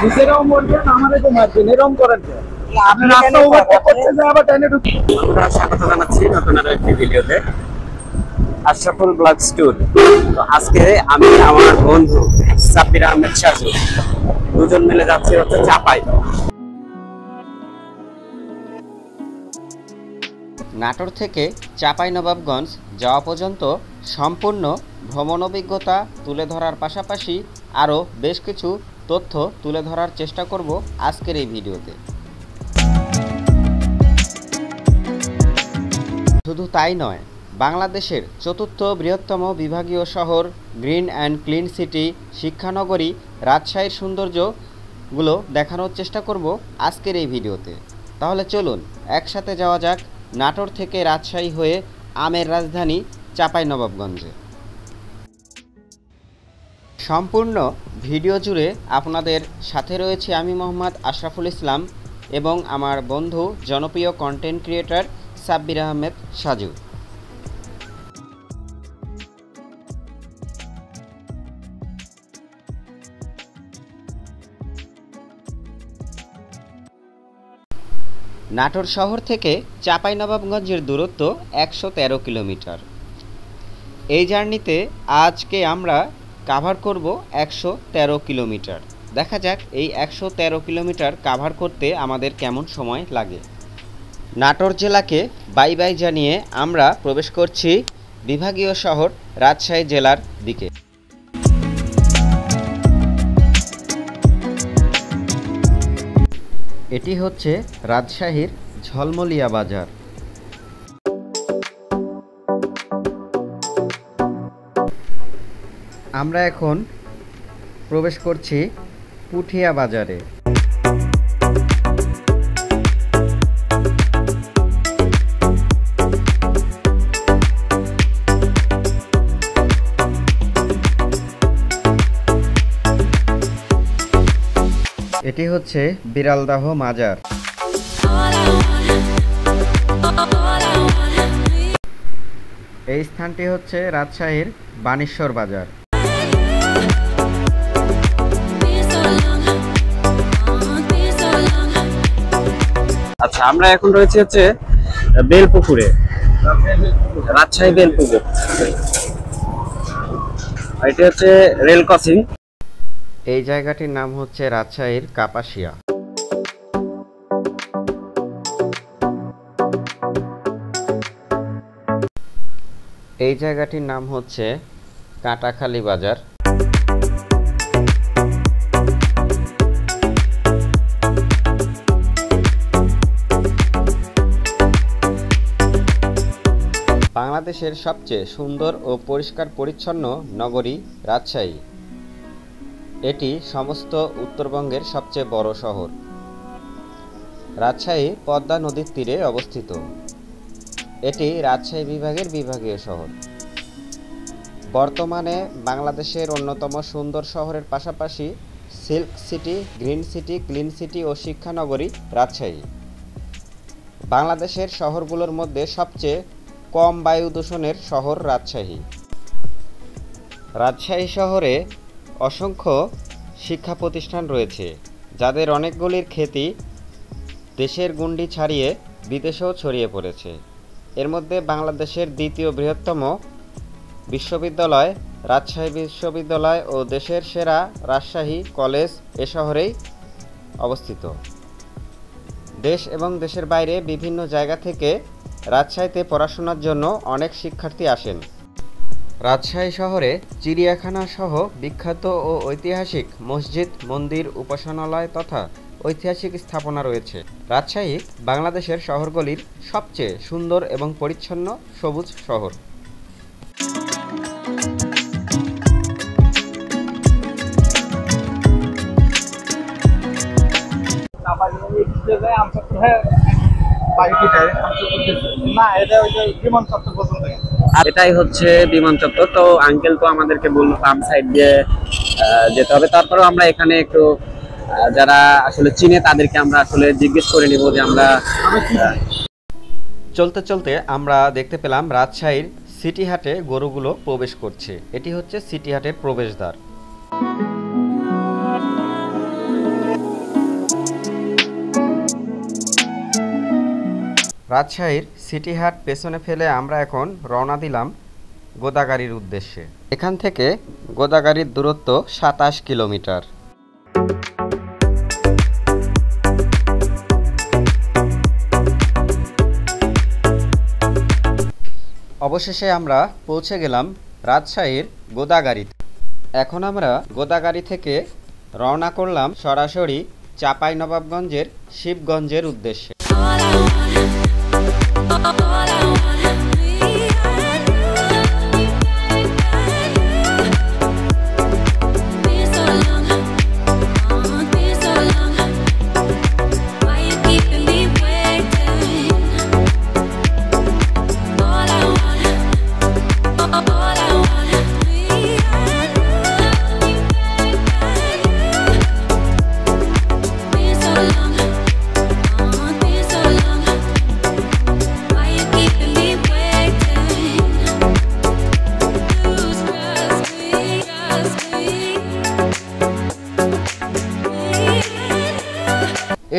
নিজেরাও মরবেন, আমাদেরও মারবেন, এরকম করেন কেন? আপনি রাস্তা ওভারটেক করতে যায় আবার টাইনে ঢুকি। আমরা স্বাগত জানাচ্ছি নতুন আরো একটি ভিডিওতে, আশরাফুল ব্লগস ট্যুর। তো আজকে আমি আমার বন্ধু সাব্বির আহমেদ সাজু দুজন মিলে যাচ্ছি হচ্ছে চাপাই। নাটোর থেকে চাঁপাইনবাবগঞ্জ যাওয়া পর্যন্ত সম্পূর্ণ ভ্রমণ অভিজ্ঞতা তুলে ধরার পাশাপাশি আরও বেশ কিছু তথ্য তুলে ধরার চেষ্টা করব আজকের এই ভিডিওতে। শুধু তাই নয়, বাংলাদেশের চতুর্থ বৃহত্তম বিভাগীয় শহর, গ্রিন অ্যান্ড ক্লিন সিটি, শিক্ষানগরী রাজশাহীর সৌন্দর্যগুলো দেখানোর চেষ্টা করব আজকের এই ভিডিওতে। তাহলে চলুন একসাথে যাওয়া যাক নাটোর থেকে রাজশাহী হয়ে আমের রাজধানী চাঁপাইনবাবগঞ্জে। সম্পূর্ণ ভিডিও জুড়ে আপনাদের সাথে রয়েছে আমি মোহাম্মদ আশরাফুল ইসলাম এবং আমার বন্ধু জনপ্রিয় কন্টেন্ট ক্রিয়েটর সাব্বির আহমেদ সাজু। নাটোর শহর থেকে চাঁপাইনবাবগঞ্জের দূরত্ব 113 কিলোমিটার। এই জার্নিতে আজকে আমরা কাভার করব 113 কিলোমিটার। দেখা যাক এই 113 কিলোমিটার কাভার করতে আমাদের কেমন সময় লাগে। নাটোর জেলাকে বাই বাই জানিয়ে আমরা প্রবেশ করছি বিভাগীয় শহর রাজশাহী জেলার দিকে। এটি হচ্ছে রাজশাহীর ঝলমলিয়া বাজার। আমরা এখন প্রবেশ করছি পুঠিয়া বাজারে। এটি হচ্ছে বিড়ালদাহ মাজার। এই স্থানটি হচ্ছে রাজশাহীর বানেশ্বর বাজার। আচ্ছা, আমরা এখন রয়েছে হচ্ছে বেলপুকুরে, রাজশাহী বেলপুকুর। এটি হচ্ছে রেল ক্রসিং। এই জায়গাটির নাম হচ্ছে রাজশাহীর কাপাসিয়া। এই জায়গাটির নাম হচ্ছে কাটাখালী বাজার। বাংলাদেশের সবচেয়ে সুন্দর ও পরিষ্কার পরিচ্ছন্ন নগরী রাজশাহী। এটি সমস্ত উত্তরবঙ্গের সবচেয়ে বড় শহর। রাজশাহী পদ্মা নদীর তীরে অবস্থিত। এটি রাজশাহী বিভাগের বিভাগীয় শহর। বর্তমানে বাংলাদেশের অন্যতম সুন্দর শহরের পাশাপাশি silk city, green city, clean city ও শিক্ষানগরী রাজশাহী। বাংলাদেশের শহরগুলোর মধ্যে সবচেয়ে কম বায়ু দূষণের শহর রাজশাহী। রাজশাহী শহরে অসংখ্য শিক্ষা প্রতিষ্ঠান রয়েছে, যাদের অনেকগুলির খ্যাতি দেশের গণ্ডি ছাড়িয়ে বিদেশেও ছড়িয়ে পড়েছে। এর মধ্যে বাংলাদেশের দ্বিতীয় বৃহত্তম বিশ্ববিদ্যালয় রাজশাহী বিশ্ববিদ্যালয় ও দেশের সেরা রাজশাহী কলেজ এ শহরেই অবস্থিত। দেশ এবং দেশের বাইরে বিভিন্ন জায়গা থেকে রাজশাহীতে পড়াশোনার জন্য অনেক শিক্ষার্থী আসেন। রাজশাহী শহরে চিড়িয়াখানা সহ বিখ্যাত ও ঐতিহাসিক মসজিদ, মন্দির, উপাসনালয় তথা ঐতিহাসিক স্থাপনা রয়েছে। রাজশাহী বাংলাদেশের শহরগুলির সবচেয়ে সুন্দর এবং পরিচ্ছন্ন সবুজ শহর। এটাই হচ্ছে বিমান চত্বর। তো আঙ্কেল তো আমাদেরকে বললো বাম সাইড দিয়ে যেতে হবে। তারপরেও আমরা এখানে একটু যারা আসলে চিনে তাদেরকে আমরা আসলে জিজ্ঞেস করে নিব যে আমরা। চলতে চলতে আমরা দেখতে পেলাম রাজশাহীর সিটি হাটে গরুগুলো প্রবেশ করছে। এটি হচ্ছে সিটি হাটের প্রবেশদ্বার। রাজশাহীর সিটি হাট পেছনে ফেলে আমরা এখন রওনা দিলাম গোদাগাড়ির উদ্দেশ্যে। এখান থেকে গোদাগাড়ির দূরত্ব 27 কিলোমিটার। অবশেষে আমরা পৌঁছে গেলাম রাজশাহীর গোদাগাড়িতে। এখন আমরা গোদাগাড়ি থেকে রওনা করলাম সরাসরি চাঁপাইনবাবগঞ্জের শিবগঞ্জের উদ্দেশ্যে।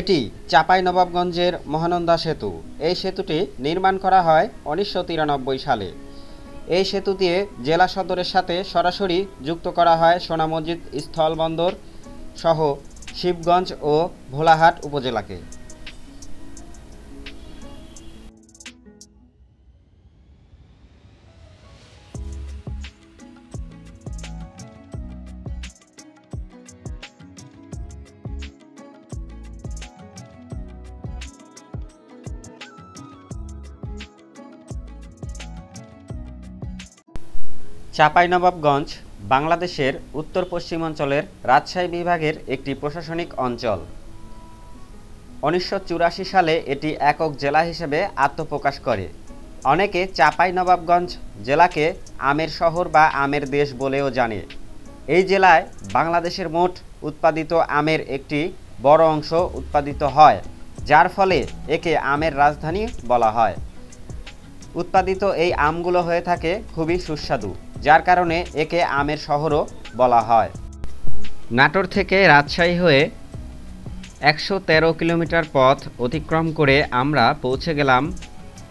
এটি চাঁপাইনবাবগঞ্জের মহানন্দা সেতু। এই সেতুটি নির্মাণ করা হয় 1993 সালে। এই সেতু দিয়ে জেলা সদরের সাথে সরাসরি যুক্ত করা হয় সোনা মসজিদ স্থলবন্দর সহ শিবগঞ্জ ও ভোলাহাট উপজেলাকে। চাঁপাইনবাবগঞ্জ বাংলাদেশের উত্তর পশ্চিমাঞ্চলের রাজশাহী বিভাগের একটি প্রশাসনিক অঞ্চল। 1984 সালে এটি একক জেলা হিসেবে আত্মপ্রকাশ করে। অনেকে চাঁপাইনবাবগঞ্জ জেলাকে আমের শহর বা আমের দেশ বলেও জানে। এই জেলায় বাংলাদেশের মোট উৎপাদিত আমের একটি বড় অংশ উৎপাদিত হয়, যার ফলে একে আমের রাজধানী বলা হয়। উৎপাদিত এই আমগুলো হয়ে থাকে খুবই সুস্বাদু, যার কারণে একে আমের শহরও বলা হয়। নাটোর থেকে রাজশাহী হয়ে 113 কিলোমিটার পথ অতিক্রম করে আমরা পৌঁছে গেলাম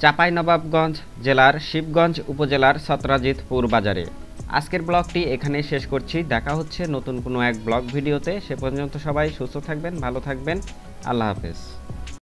চাঁপাইনবাবগঞ্জ জেলার শিবগঞ্জ উপজেলার সতরাজিতপুর বাজারে। আজকের ব্লগটি এখানে শেষ করছি। দেখা হচ্ছে নতুন কোনো এক ব্লগ ভিডিওতে। সে পর্যন্ত সবাই সুস্থ থাকবেন, ভালো থাকবেন। আল্লাহ হাফেজ।